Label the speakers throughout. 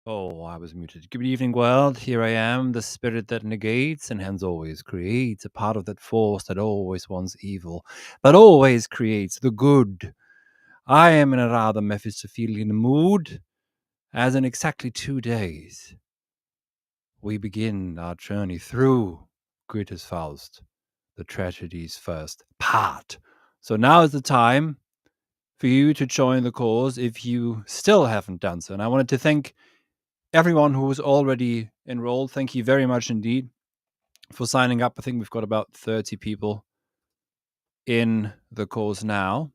Speaker 1: Oh, I was muted. Good evening, world. Here I am, the spirit that negates and hence always creates, a part of that force that always wants evil, but always creates the good. I am in a rather Mephistophelian mood, as in exactly 2 days we begin our journey through Goethe's Faust, the tragedy's first part. So now is the time for you to join the cause if you still haven't done so. And I wanted to thank everyone who was already enrolled. Thank you very much indeed for signing up. I think we've got about 30 people in the course now.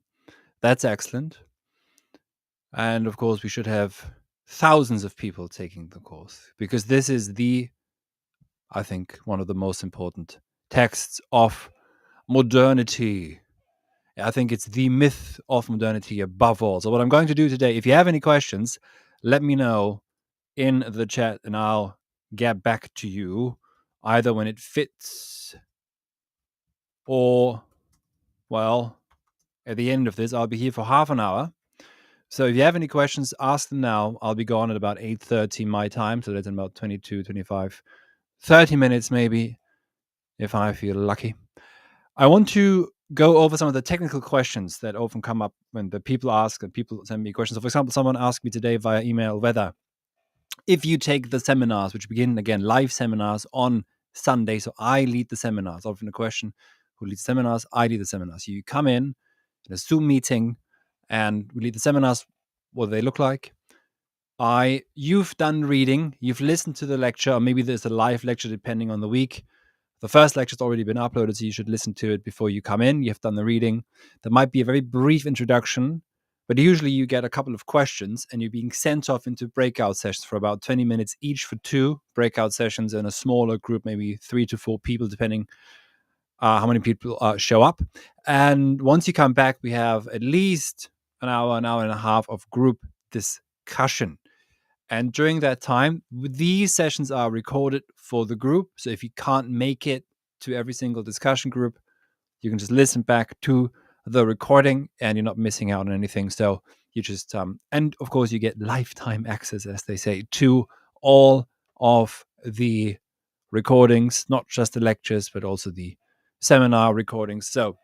Speaker 1: That's excellent. And of course, we should have thousands of people taking the course because this is I think, one of the most important texts of modernity. I think it's the myth of modernity above all. So what I'm going to do today, if you have any questions, let me know in the chat and I'll get back to you either when it fits or, well, at the end of this. I'll be here for half an hour. So if you have any questions, ask them now. I'll be gone at about 8:30 my time. So that's in about 22, 25, 30 minutes maybe, if I feel lucky. I want to go over some of the technical questions that often come up when the people ask and people send me questions. So for example, someone asked me today via email whether if you take the seminars, which begin again, live seminars on Sunday, so I lead the seminars. Often a question, who leads seminars? I lead the seminars. You come in a Zoom meeting and we lead the seminars. What do they look like? You've done reading, you've listened to the lecture, or maybe there's a live lecture depending on the week. The first lecture's already been uploaded, so you should listen to it before you come in. You've done the reading. There might be a very brief introduction, but usually you get a couple of questions and you're being sent off into breakout sessions for about 20 minutes each for 2 breakout sessions in a smaller group, maybe 3 to 4 people, depending how many people show up. And once you come back, we have at least an hour and a half of group discussion. And during that time, these sessions are recorded for the group. So if you can't make it to every single discussion group, you can just listen back to the recording and you're not missing out on anything. So you just, and of course, you get lifetime access, as they say, to all of the recordings, not just the lectures, but also the seminar recordings. So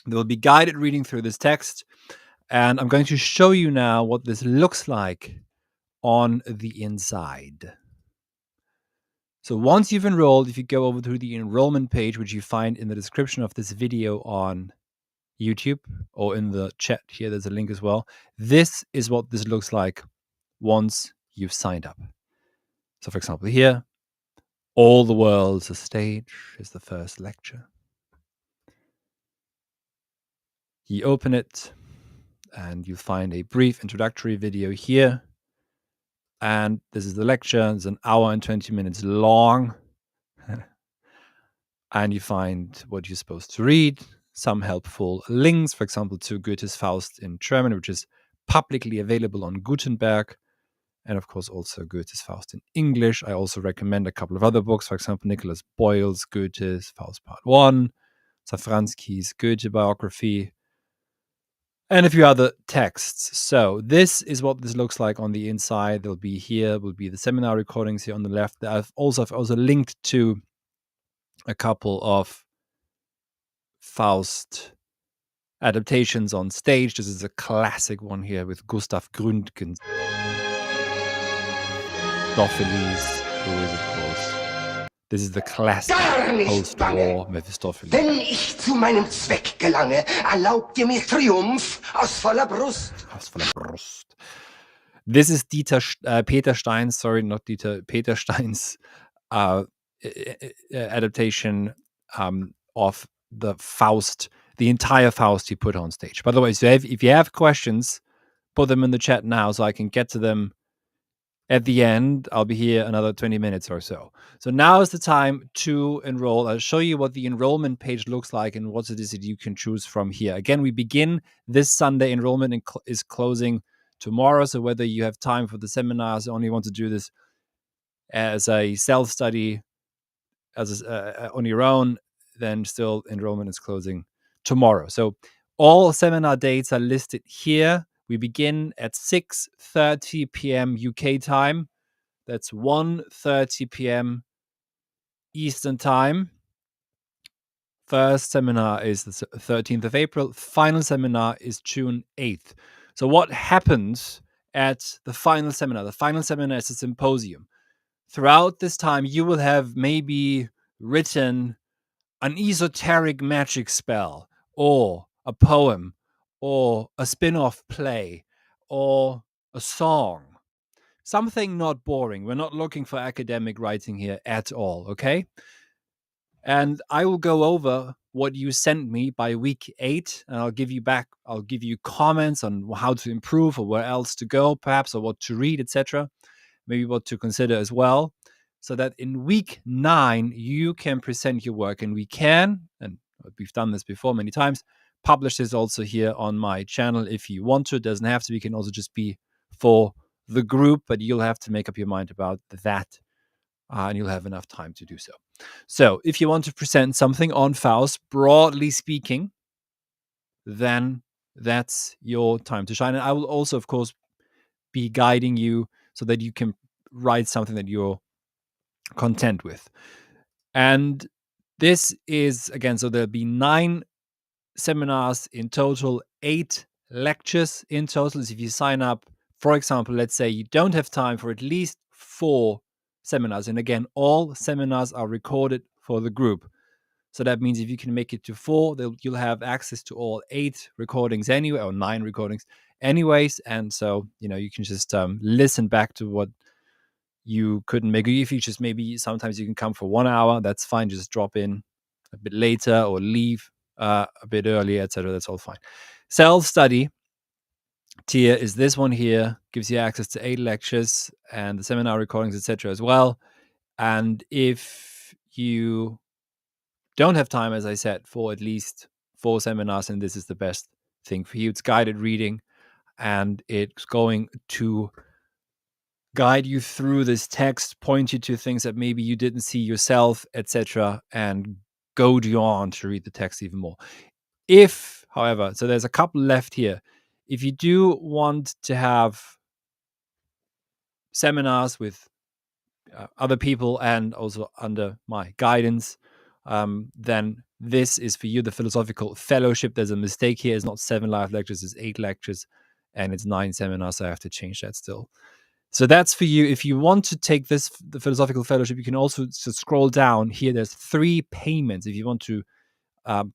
Speaker 1: there will be guided reading through this text. And I'm going to show you now what this looks like on the inside. So once you've enrolled, if you go over to the enrollment page, which you find in the description of this video on YouTube or in the chat here, there's a link as well. This is what this looks like once you've signed up. So for example, here, All the World's a Stage is the first lecture. You open it and you find a brief introductory video here. And this is the lecture. It's an hour and 20 minutes long. And you find what you're supposed to read, some helpful links, for example, to Goethe's Faust in German, which is publicly available on Gutenberg, and of course also Goethe's Faust in English. I also recommend a couple of other books, for example, Nicholas Boyle's Goethe's Faust Part 1, Safransky's Goethe biography, and a few other texts. So this is what this looks like on the inside. There'll be here, will be the seminar recordings here on the left. I've also linked to a couple of Faust adaptations on stage. This is a classic one here with Gustav Gründgens. Mephistopheles, who is, of course, this is the classic post-war Mephistopheles.
Speaker 2: Wenn ich zu meinem Zweck gelange, erlaubt ihr mir Triumph aus voller Brust.
Speaker 1: Aus voller Brust. This is Peter Stein's, Peter Stein's adaptation of the Faust, the entire Faust he put on stage. By the way, so if you have questions, put them in the chat now so I can get to them at the end. I'll be here another 20 minutes or so. So now is the time to enroll. I'll show you what the enrollment page looks like and what it is that you can choose from here. Again, we begin this Sunday. Enrollment is closing tomorrow. So whether you have time for the seminars, only want to do this as a self-study, on your own, then still enrollment is closing tomorrow. So all seminar dates are listed here. We begin at 6:30 p.m. UK time. That's 1:30 p.m. Eastern Time. First seminar is the 13th of April. Final seminar is June 8th. So what happens at the final seminar? The final seminar is a symposium. Throughout this time, you will have maybe written an esoteric magic spell, or a poem, or a spin-off play, or a song. Something not boring. We're not looking for academic writing here at all, okay? And I will go over what you sent me by week 8, and I'll give you comments on how to improve or where else to go, perhaps, or what to read, etc. Maybe what to consider as well, so that in week 9 you can present your work, and we can, and we've done this before many times, publish this also here on my channel if you want to. It doesn't have to. It can also just be for the group, but you'll have to make up your mind about that, and you'll have enough time to do so. So if you want to present something on Faust, broadly speaking, then that's your time to shine. And I will also, of course, be guiding you so that you can write something that you're content with. And this is, again, so there'll be 9 seminars in total, 8 lectures in total. So if you sign up, for example, let's say you don't have time for at least 4 seminars. And again, all seminars are recorded for the group. So that means if you can make it to 4, you'll have access to all 8 recordings anyway, or 9 recordings anyways. And so, you can just listen back to what you couldn't make. If you just, maybe sometimes you can come for 1 hour, that's fine. Just drop in a bit later or leave a bit earlier, etc. That's all fine. Self-study tier is this one here, gives you access to 8 lectures and the seminar recordings, etc. as well. And if you don't have time, as I said, for at least 4 seminars, and this is the best thing for you, it's guided reading, and it's going to guide you through this text, point you to things that maybe you didn't see yourself, etc., and goad you on to read the text even more. If, however, so there's a couple left here. If you do want to have seminars with other people and also under my guidance, then this is for you, the Philosophical Fellowship. There's a mistake here. It's not 7 live lectures, it's 8 lectures, and it's 9 seminars, so I have to change that still. So that's for you. If you want to take the Philosophical Fellowship, you can also scroll down here. There's 3 payments. If you want to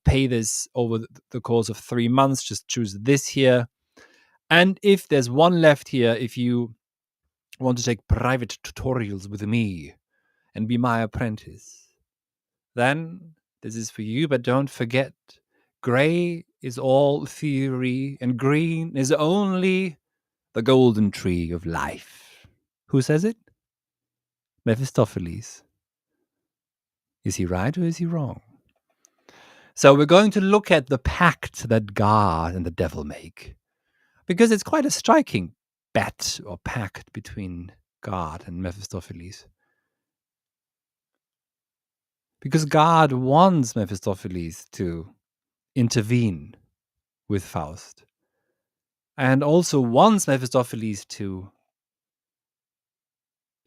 Speaker 1: pay this over the course of 3 months, just choose this here. And if there's one left here, if you want to take private tutorials with me and be my apprentice, then this is for you. But don't forget, gray is all theory and green is only the golden tree of life. Who says it? Mephistopheles. Is he right or is he wrong? So we're going to look at the pact that God and the devil make, because it's quite a striking bet or pact between God and Mephistopheles. Because God wants Mephistopheles to intervene with Faust, and also wants Mephistopheles to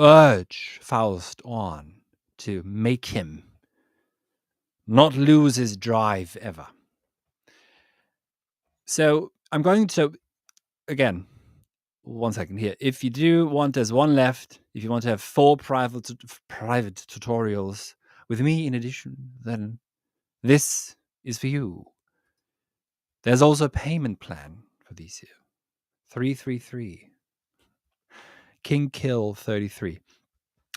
Speaker 1: urge Faust on, to make him not lose his drive ever. So I'm going to, again, 1 second here. If you do want, there's one left. If you want to have 4 private tutorials with me in addition, then this is for you. There's also a payment plan for these here. 333. King Kill 33.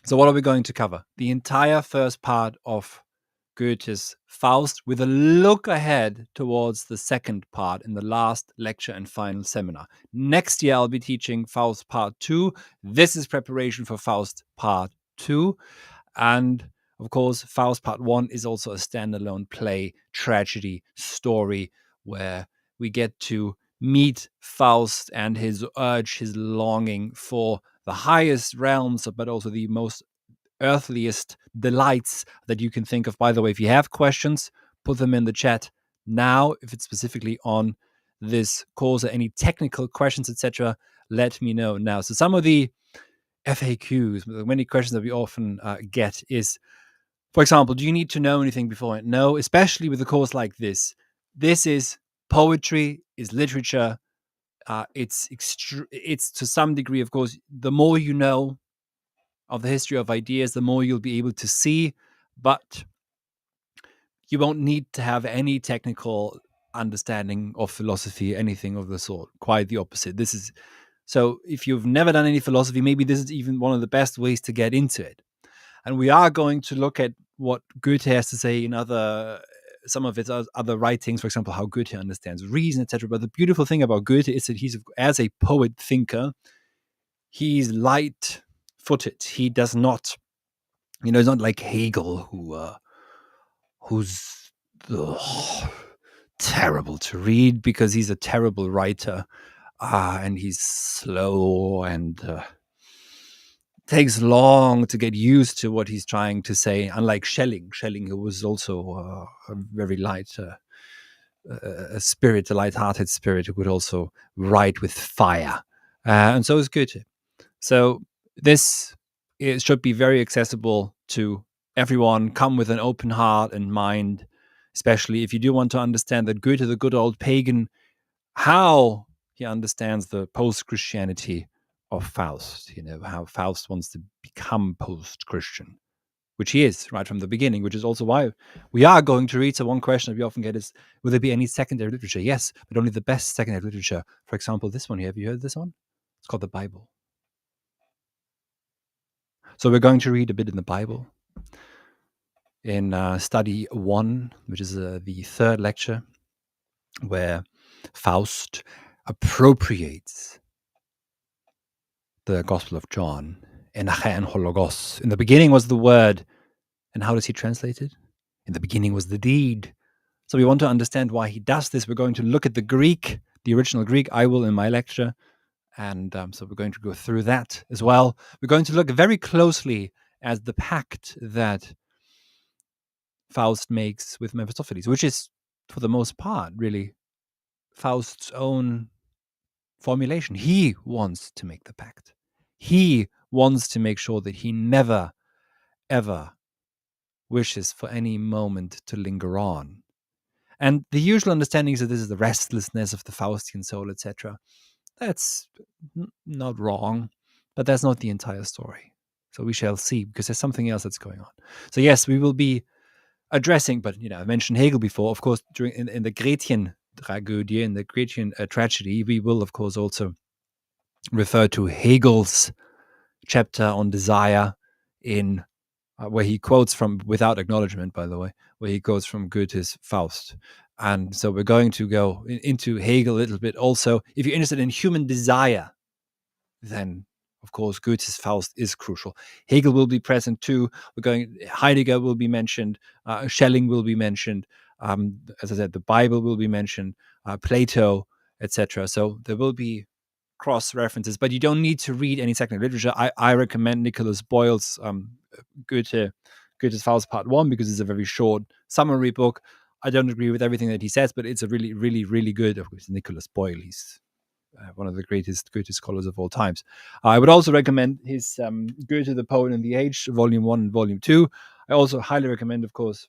Speaker 1: So what are we going to cover? The entire first part of Goethe's Faust, with a look ahead towards the second part in the last lecture and final seminar. Next year, I'll be teaching Faust Part 2. This is preparation for Faust Part 2. And of course, Faust Part 1 is also a standalone play, tragedy, story, where we get to meet Faust and his urge, his longing for the highest realms, but also the most earthliest delights that you can think of. By the way, if you have questions, put them in the chat now. If it's specifically on this course or any technical questions, etc., let me know now. So some of the FAQs, many questions that we often get is, for example, do you need to know anything before? No, especially with a course like this. This is poetry, is literature. It's to some degree, of course, the more you know of the history of ideas, the more you'll be able to see. But you won't need to have any technical understanding of philosophy, anything of the sort. Quite the opposite. This is so. If you've never done any philosophy, maybe this is even one of the best ways to get into it. And we are going to look at what Goethe has to say in some of his other writings, for example, how Goethe understands reason, etc. But the beautiful thing about Goethe is that he's, as a poet thinker, he's light-footed. He does not, he's not like Hegel, who's terrible to read because he's a terrible writer, and he's slow and takes long to get used to what he's trying to say, unlike Schelling, who was also a very light a spirit, a light-hearted spirit who could also write with fire. And so is Goethe. So this should be very accessible to everyone. Come with an open heart and mind, especially if you do want to understand that Goethe, the good old pagan, how he understands the post-Christianity of Faust, how Faust wants to become post-Christian, which he is right from the beginning, which is also why we are going to read. So one question that we often get is, will there be any secondary literature? Yes, but only the best secondary literature. For example, this one here. Have you heard this one? It's called the Bible. So we're going to read a bit in the Bible in study 1, which is the third lecture, where Faust appropriates the Gospel of John, Enache and Hologos. In the beginning was the word. And how does he translate it? In the beginning was the deed. So we want to understand why he does this. We're going to look at the Greek, the original Greek. I will in my lecture. And so we're going to go through that as well. We're going to look very closely at the pact that Faust makes with Mephistopheles, which is, for the most part, really Faust's own formulation. He wants to make the pact. He wants to make sure that he never, ever wishes for any moment to linger on. And the usual understanding is that this is the restlessness of the Faustian soul, etc. That's not wrong, but that's not the entire story. So we shall see, because there's something else that's going on. So yes, we will be addressing, but I mentioned Hegel before. Of course, in the Gretchen tragedy, in the Gretchen tragedy, we will of course also refer to Hegel's chapter on desire in where he quotes from, without acknowledgement, by the way, where he quotes from Goethe's Faust. And so we're going to go into Hegel a little bit also. If you're interested in human desire, then of course Goethe's Faust is crucial. Hegel will be present too. Heidegger will be mentioned. Schelling will be mentioned. As I said, the Bible will be mentioned. Plato, etc. So there will be cross references, but you don't need to read any secondary literature. I recommend Nicholas Boyle's Goethe's Faust Part 1 because it's a very short summary book. I don't agree with everything that he says, but it's a really, really, really good. Of course, Nicholas Boyle, he's one of the greatest Goethe scholars of all times. I would also recommend his Goethe, the Poet and the Age, Volume 1 and Volume 2. I also highly recommend, of course,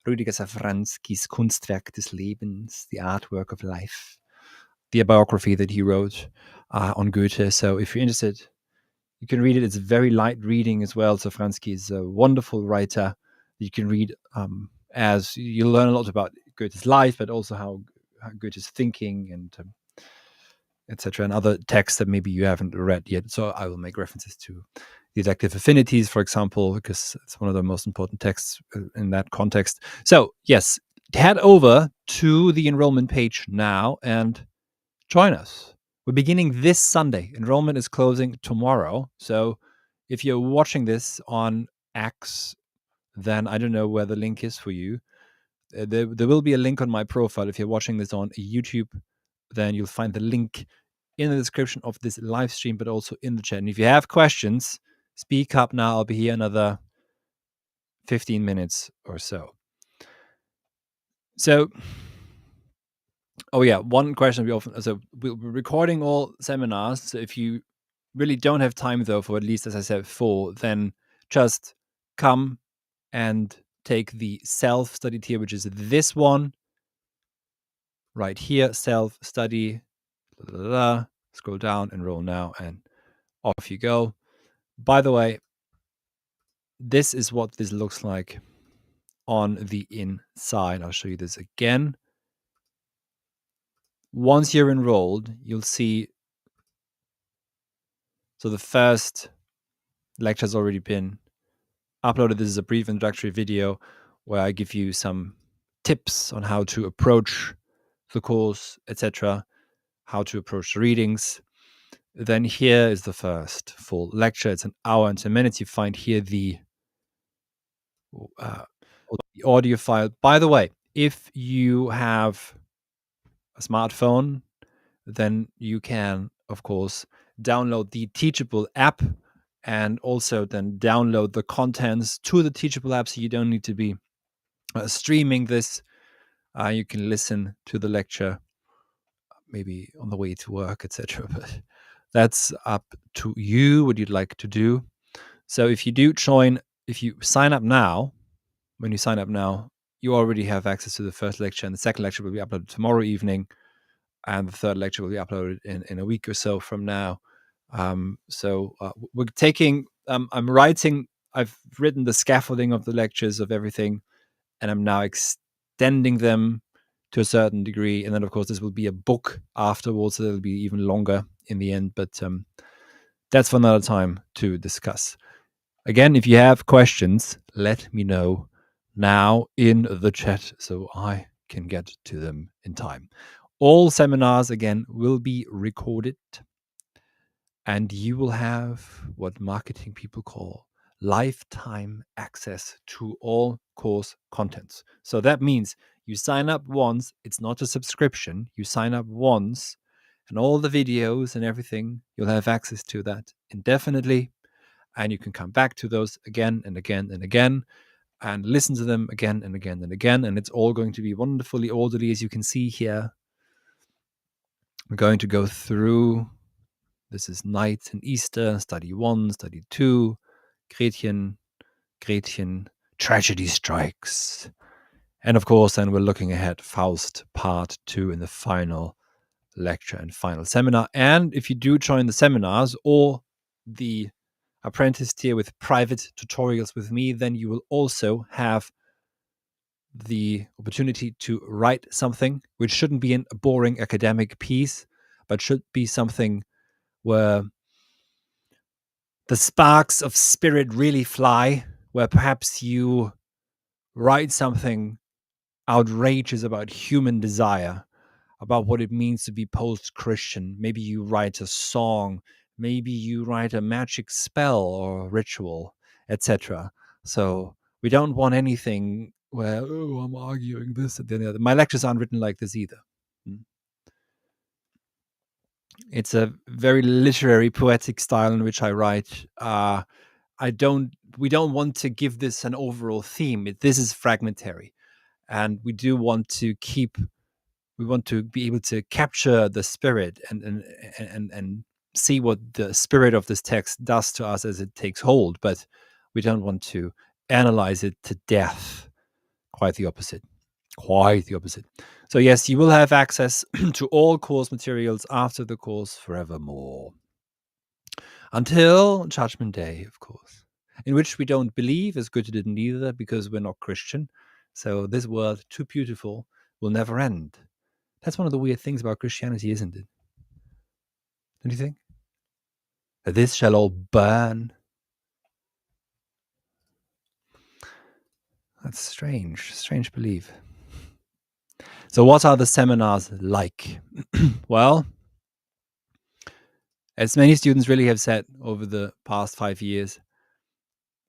Speaker 1: Rüdiger Safranskys Kunstwerk des Lebens, The Artwork of Life, the biography that he wrote on Goethe. So if you're interested, you can read it. It's very light reading as well. Safransky is a wonderful writer. You can read as you learn a lot about Goethe's life, but also how Goethe's thinking and etc. and other texts that maybe you haven't read yet. So I will make references to the Elective Affinities, for example, because it's one of the most important texts in that context. So yes, head over to the enrollment page now and join us. We're beginning this Sunday. Enrollment is closing tomorrow. So if you're watching this on X, then I don't know where the link is for you. There will be a link on my profile. If you're watching this on YouTube, then you'll find the link in the description of this live stream, but also in the chat. And if you have questions, speak up now. I'll be here another 15 minutes or so. So Oh yeah, one question we're recording all seminars. So if you really don't have time though, for at least as I said 4, then just come and take the self-study tier, which is this one right here, self-study. Scroll down, enroll now, and off you go. By the way, this is what this looks like on the inside. I'll show you this again. Once you're enrolled, you'll see, so the first lecture has already been uploaded. This is a brief introductory video where I give you some tips on how to approach the course, etc., how to approach the readings. Then here is the first full lecture. It's an hour and 10 minutes. You find here the audio file. By the way, if you have a smartphone, then you can, of course, download the Teachable app and also then download the contents to the Teachable app, so you don't need to be streaming this. You can listen to the lecture maybe on the way to work, etc. But that's up to you what you'd like to do. So if you sign up now, when you sign up now, you already have access to the first lecture, and the second lecture will be uploaded tomorrow evening, and the third lecture will be uploaded in a week or so from now. We're taking, I've written the scaffolding of the lectures of everything, and I'm now extending them to a certain degree. And then, of course, this will be a book afterwards, so it'll be even longer in the end. But that's for another time to discuss. Again, if you have questions, let me know now in the chat so I can get to them in time. All seminars, again, will be recorded, and you will have what marketing people call lifetime access to all course contents. So that means you sign up once, it's not a subscription. You sign up once, and all the videos and everything, you'll have access to that indefinitely. And you can come back to those again and again and again and listen to them again and again and again. And it's all going to be wonderfully orderly, as you can see here. We're going to go through. This is Night and Easter, Study 1, Study 2, Gretchen, Tragedy Strikes. And of course, then we're looking ahead, Faust Part 2 in the final lecture and final seminar. And if you do join the seminars or the apprentice tier with private tutorials with me, then you will also have the opportunity to write something, which shouldn't be a boring academic piece, but should be something where the sparks of spirit really fly, where perhaps you write something outrageous about human desire, about what it means to be post-Christian. Maybe you write a song, maybe you write a magic spell or ritual, etc. So we don't want anything where, oh, I'm arguing this and the other. My lectures aren't written like this either. It's a very literary, poetic style in which I write. We don't want to give this an overall theme. This is fragmentary, and we do want to we want to be able to capture the spirit and see what the spirit of this text does to us as it takes hold, but we don't want to analyze it to death. Quite the opposite. So yes, you will have access to all course materials after the course forevermore. Until Judgment Day, of course, in which we don't believe, as Goethe didn't either, because we're not Christian. So this world, too beautiful, will never end. That's one of the weird things about Christianity, isn't it? Don't you think? That this shall all burn. That's strange belief. So what are the seminars like? Well, as many students really have said over the past 5 years,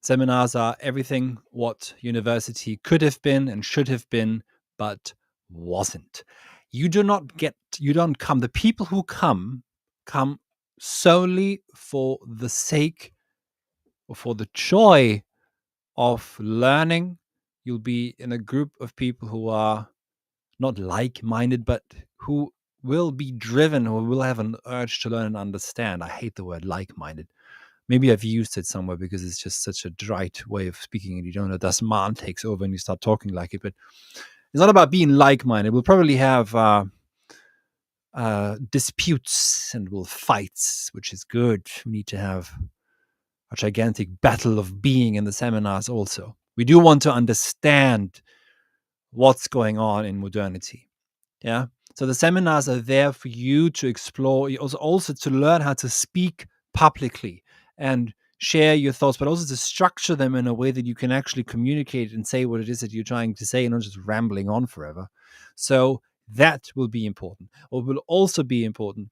Speaker 1: seminars are everything what university could have been and should have been, but wasn't. The people who come solely for the sake or for the joy of learning. You'll be in a group of people who are not like-minded, but who will be driven or will have an urge to learn and understand. I hate the word like-minded. Maybe I've used it somewhere because it's just such a trite way of speaking, and you don't know, das man takes over and you start talking like it. But it's not about being like-minded. We'll probably have disputes and we'll fight, which is good. We need to have a gigantic battle of being in the seminars also. We do want to understand what's going on in modernity. Yeah. So the seminars are there for you to explore, also to learn how to speak publicly and share your thoughts, but also to structure them in a way that you can actually communicate and say what it is that you're trying to say and not just rambling on forever. So that will be important. What will also be important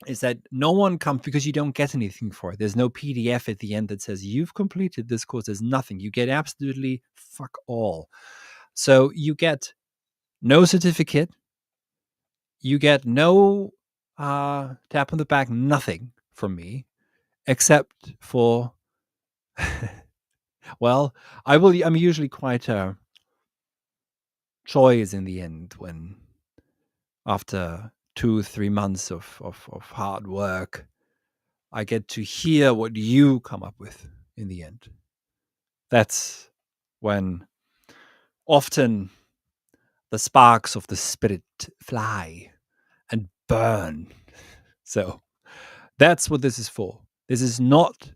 Speaker 1: is that no one comes because you don't get anything for it. There's no PDF at the end that says you've completed this course. There's nothing. You get absolutely fuck all. So you get no certificate. You get no tap on the back, nothing from me, except for, well, I'm usually quite joyous in the end when, after 2-3 months of hard work, I get to hear what you come up with in the end. That's when often the sparks of the spirit fly and burn. So that's what this is for. This is not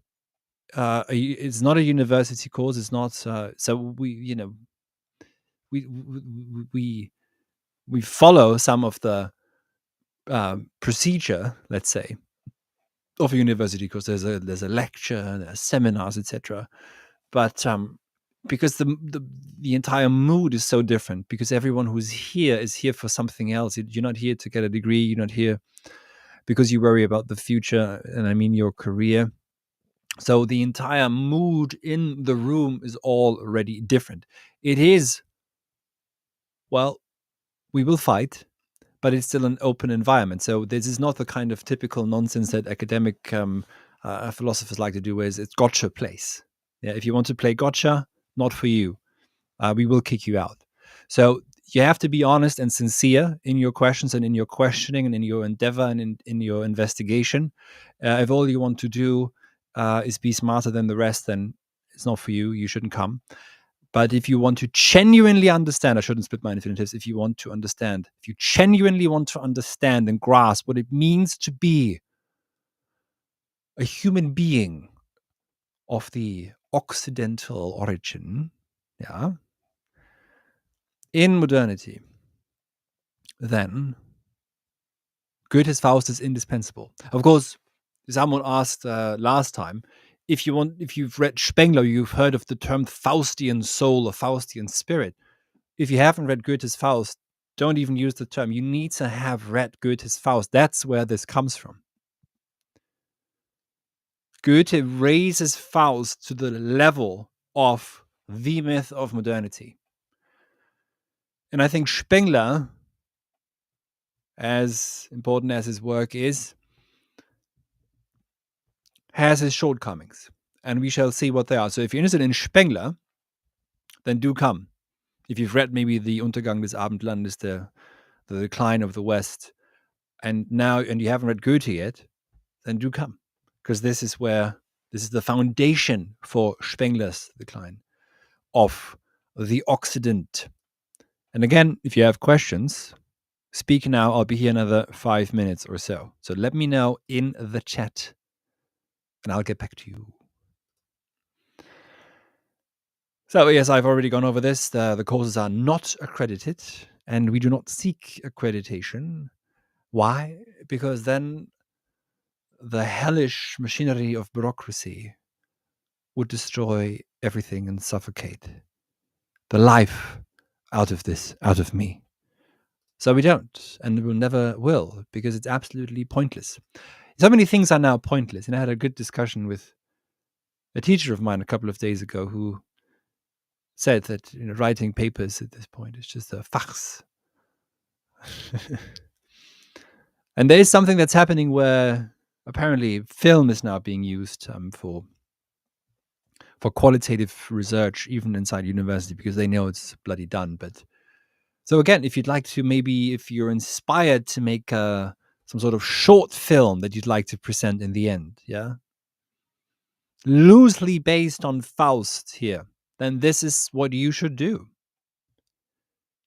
Speaker 1: it's not a university course. It's not so we follow some of the procedure, let's say, of a university course. There's a lecture, there's seminars, etc. But because the entire mood is so different, because everyone who's here is here for something else. You're not here to get a degree. You're not here because you worry about the future, and I mean your career. So the entire mood in the room is already different. It is, well, we will fight, but it's still an open environment. So this is not the kind of typical nonsense that academic philosophers like to do, where it's gotcha place. Yeah, if you want to play gotcha, not for you. We will kick you out. So you have to be honest and sincere in your questions and in your questioning and in your endeavor and in your investigation. If all you want to do is be smarter than the rest, then it's not for you. You shouldn't come. But if you want to genuinely understand, I shouldn't split my infinitives. If you want to understand, if you genuinely want to understand and grasp what it means to be a human being of the Occidental origin, yeah, in modernity, then Goethe's Faust is indispensable. Of course, someone asked last time, if you've read Spengler, you've heard of the term Faustian soul or Faustian spirit. If you haven't read Goethe's Faust, don't even use the term. You need to have read Goethe's Faust. That's where this comes from. Goethe raises Faust to the level of the myth of modernity. And I think Spengler, as important as his work is, has his shortcomings. And we shall see what they are. So if you're interested in Spengler, then do come. If you've read maybe The Untergang des Abendlandes, the decline of the West, and you haven't read Goethe yet, then do come. Because this is the foundation for Spengler's decline of the Occident. And again, if you have questions, speak now. I'll be here another 5 minutes or so. So let me know in the chat and I'll get back to you. So yes, I've already gone over this. The courses are not accredited and we do not seek accreditation. Why? Because then the hellish machinery of bureaucracy would destroy everything and suffocate the life out of me. So we don't, and we never will, because it's absolutely pointless. So many things are now pointless. And I had a good discussion with a teacher of mine a couple of days ago who said that writing papers at this point is just a farce. And there is something that's happening where apparently film is now being used for qualitative research, even inside university, because they know it's bloody done. But So again, if you'd like to, maybe if you're inspired to make some sort of short film that you'd like to present in the end, yeah, loosely based on Faust here, then this is what you should do.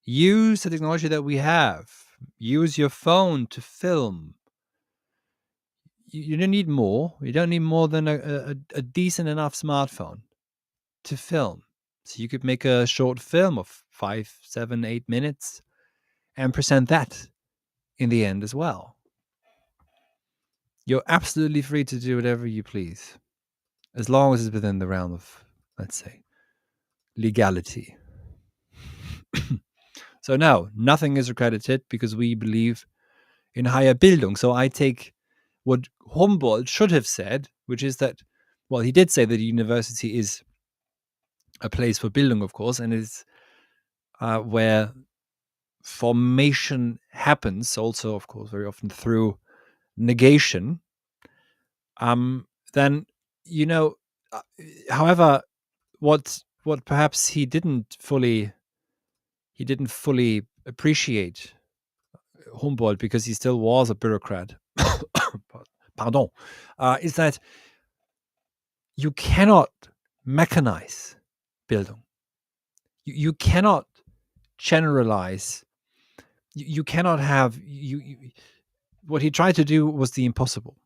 Speaker 1: Use the technology that we have. Use your phone to film. You don't need more. You don't need more than a decent enough smartphone to film. So you could make a short film of 5, 7, 8 minutes and present that in the end as well. You're absolutely free to do whatever you please, as long as it's within the realm of, let's say, legality. So no, nothing is accredited because we believe in higher Bildung. So I take what Humboldt should have said, which is that, well, he did say that a university is a place for Bildung, of course, and is where formation happens, also, of course, very often through negation. Then, you know, however, what perhaps he didn't fully appreciate Humboldt, because he still was a bureaucrat. Pardon, is that you cannot mechanize Bildung. You cannot generalize. You cannot have what he tried to do was the impossible.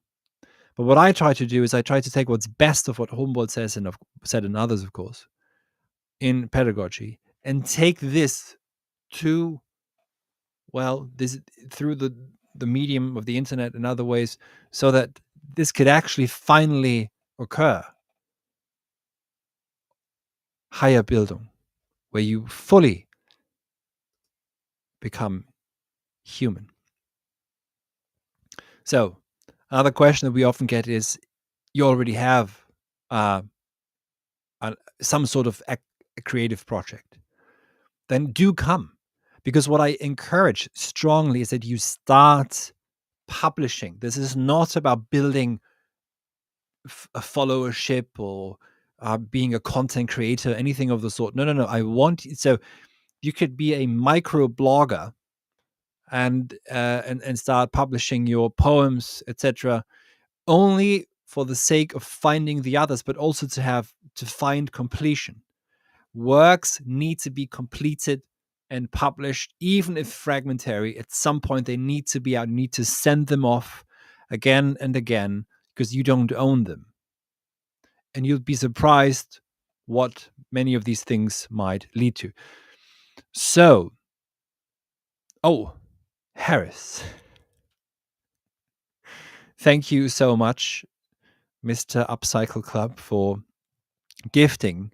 Speaker 1: But what I try to do is I try to take what's best of what Humboldt says and said and others, of course, in pedagogy, and take this to, well, this through the medium of the internet and other ways, so that this could actually finally occur. Higher Bildung, where you fully become human. So, another question that we often get is, you already have some sort of a creative project. Then do come. Because what I encourage strongly is that you start publishing. This is not about building a followership or being a content creator, anything of the sort. No. I want, so you could be a micro blogger and start publishing your poems, etc., only for the sake of finding the others, but also to find completion. Works need to be completed and published, even if fragmentary. At some point, they need to be out. You need to send them off again and again, because you don't own them. And you'll be surprised what many of these things might lead to. So, Harris, thank you so much, Mr. Upcycle Club, for gifting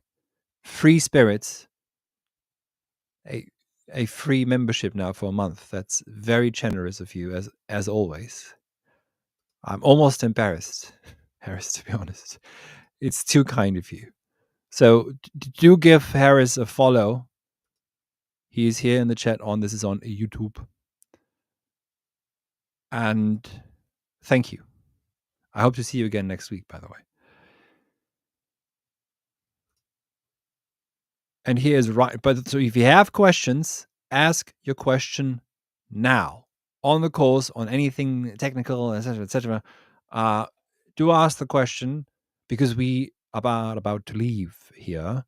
Speaker 1: free spirits a free membership now for a month. That's very generous of you, as always. I'm almost embarrassed, Harris, to be honest. It's too kind of you. So do give Harris a follow. He is here in the chat this is on YouTube. And thank you. I hope to see you again next week, by the way. And here's right. But so if you have questions, ask your question now on the course, on anything technical, etc., etc. Do ask the question, because we are about to leave here,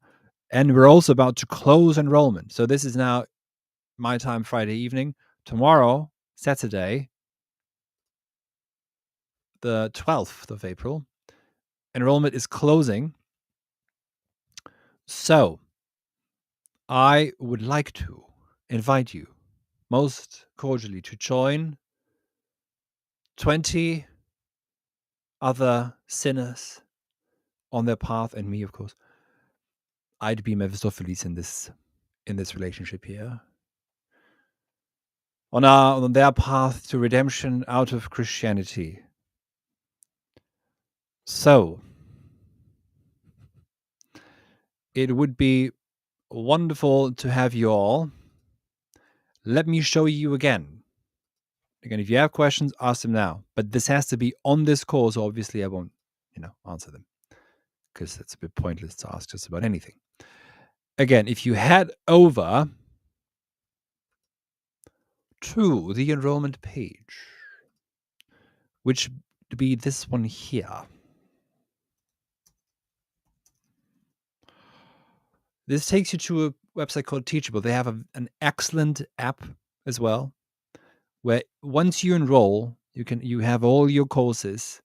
Speaker 1: and we're also about to close enrollment. So this is now my time, Friday evening. Tomorrow, Saturday, the 12th of April, enrollment is closing. So I would like to invite you most cordially to join 20 other sinners on their path, and me, of course. I'd be Mephistopheles in this relationship here, on their path to redemption out of Christianity. So it would be wonderful to have you all. Let me show you again. Again, if you have questions, ask them now. But this has to be on this course. Obviously, I won't, answer them, because it's a bit pointless to ask just about anything. Again, if you head over to the enrollment page, which would be this one here. This takes you to a website called Teachable. They have an excellent app as well, where once you enroll, you have all your courses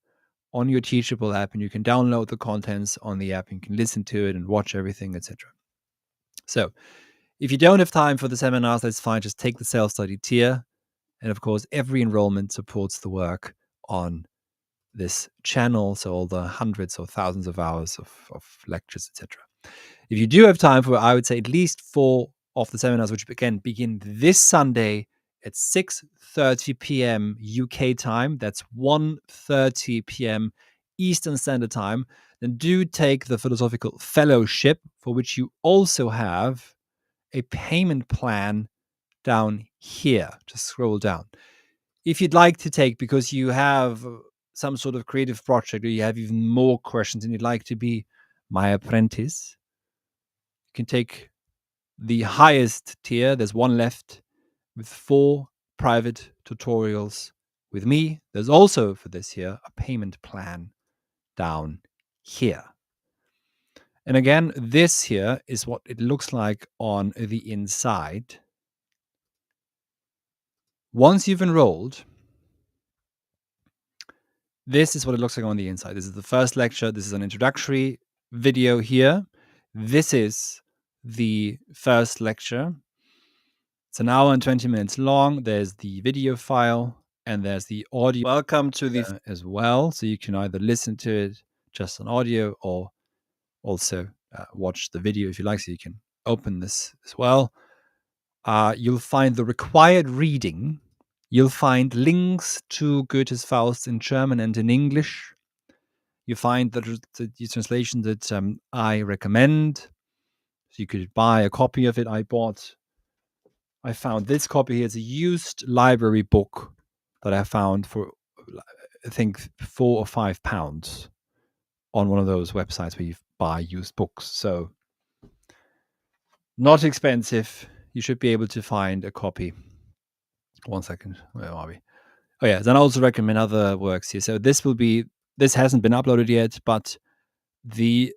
Speaker 1: on your Teachable app, and you can download the contents on the app, and you can listen to it and watch everything, etc. So if you don't have time for the seminars, that's fine. Just take the self-study tier. And of course, every enrollment supports the work on this channel. So all the hundreds or thousands of hours of lectures, etc. If you do have time for, I would say, at least 4 of the seminars, which again begin this Sunday at 6:30 p.m. UK time. That's 1:30 p.m. Eastern Standard Time. Then do take the Philosophical Fellowship, for which you also have a payment plan down here. Just scroll down. If you'd like to take, because you have some sort of creative project, or you have even more questions and you'd like to be my apprentice, you can take the highest tier. There's one left with 4 private tutorials with me. There's also, for this year, a payment plan down here. And again, this here is what it looks like on the inside. Once you've enrolled, this is what it looks like on the inside. This is the first lecture. This is an introductory video here. This is the first lecture. It's an hour and 20 minutes long. There's the video file and there's the audio. Welcome to the as well. So you can either listen to it just on audio or also watch the video if you like. So you can open this as well. You'll find the required reading. You'll find links to Goethe's Faust in German and in English. You find the translation that I recommend. So you could buy a copy of it. I found this copy here. It's a used library book that I found for, I think, £4 or £5 on one of those websites where you buy used books. So not expensive. You should be able to find a copy. 1 second. Where are we? Oh yeah, then I also recommend other works here. So this hasn't been uploaded yet, but the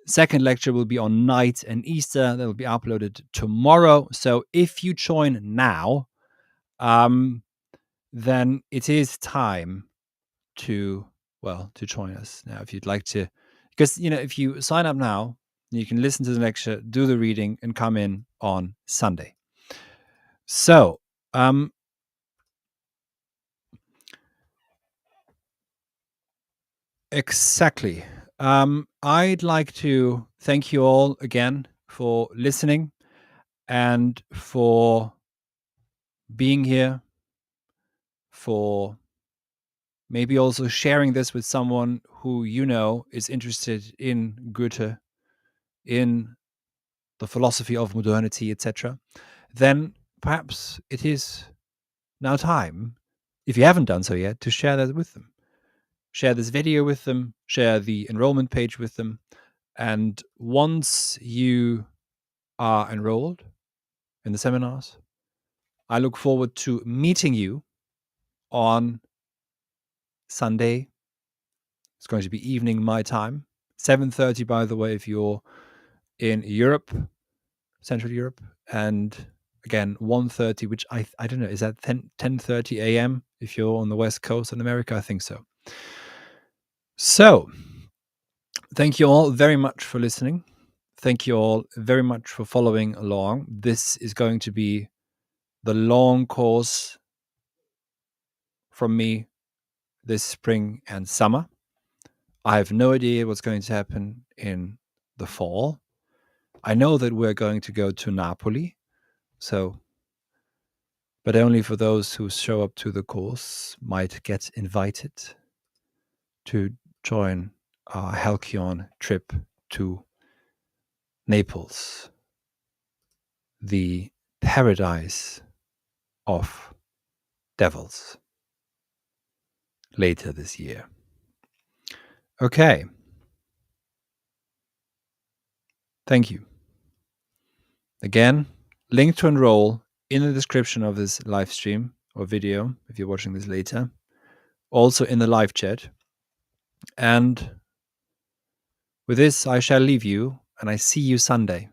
Speaker 1: second lecture will be on night and Easter. That will be uploaded tomorrow. So if you join now, then it is time to join us now if you'd like to. Because, if you sign up now, you can listen to the lecture, do the reading, and come in on Sunday. So, exactly. I'd like to thank you all again for listening and for being here, for maybe also sharing this with someone who is interested in Goethe, in the philosophy of modernity, etc. Then perhaps it is now time, if you haven't done so yet, to share that with them. Share this video with them, share the enrollment page with them. And once you are enrolled in the seminars, I look forward to meeting you on Sunday. It's going to be evening my time, 7:30, by the way, if you're in Europe, Central Europe, and again 1:30, which I don't know, is that 10:30 a.m. if you're on the West Coast in America? I think so. So, thank you all very much for listening. Thank you all very much for following along. This is going to be the long course from me this spring and summer. I have no idea what's going to happen in the fall. I know that we're going to go to Napoli, but only for those who show up to the course might get invited to join our Halcyon trip to Naples, the paradise of devils, later this year. Okay. Thank you. Again, link to enroll in the description of this live stream or video, if you're watching this later, also in the live chat. And with this, I shall leave you, and I see you Sunday.